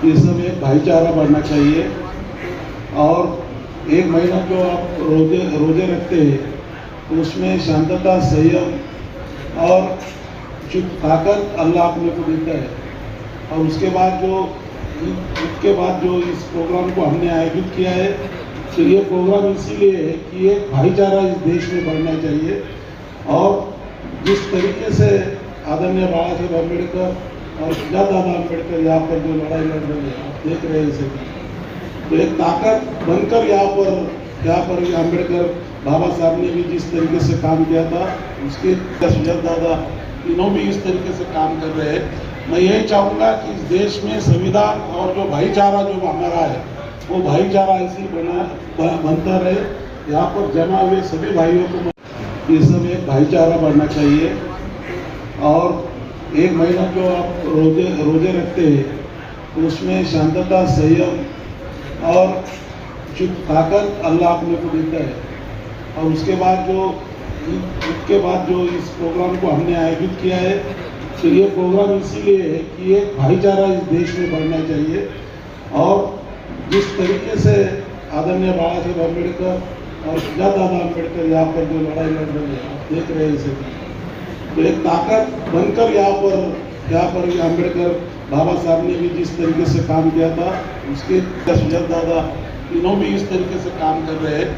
ये सब एक भाईचारा बढ़ना चाहिए। और एक महीना जो आप रोजे रखते हैं तो उसमें शांतता, संयम और चुप ताकत अल्लाह अपने को देता है। और उसके बाद जो इस प्रोग्राम को हमने आयोजित किया है, तो ये प्रोग्राम इसीलिए है कि एक भाईचारा इस देश में बढ़ना चाहिए। और जिस तरीके से आदरणीय बाबा साहेब अम्बेडकर और दादा अम्बेडकर यहाँ पर जो लड़ाई लड़ रहे हैं, आप देख रहे हैं इसे, तो एक ताकत बनकर यहाँ पर अम्बेडकर बाबा साहब ने भी जिस तरीके से काम किया था, उसके सुजात दादा तीनों भी इस तरीके से काम कर रहे हैं। मैं यही चाहूँगा कि इस देश में संविधान और जो भाईचारा जो हमारा है, वो भाईचारा ऐसे ही बनता रहे। यहाँ पर जमा हुए सभी भाइयों को ये सब एक भाईचारा बढ़ना चाहिए। और एक महीना जो आप रोजे रखते हैं तो उसमें शांतता, संयम और चुप ताकत अल्लाह अपने को देता है। और उसके बाद जो इस प्रोग्राम को हमने आयोजित किया है, तो ये प्रोग्राम इसीलिए है कि एक भाईचारा इस देश में बढ़ना चाहिए। और जिस तरीके से आदरणीय बाबा साहेब अम्बेडकर और दादा अम्बेडकर यहाँ पर जो लड़ाई लड़ रहे हैं, आप देख रहे हैं इसे, तो एक ताकत बनकर यहाँ पर अम्बेडकर बाबा साहब ने भी जिस तरीके से काम किया था, उसके सुजात दादा तीनों भी इस तरीके से काम कर रहे हैं।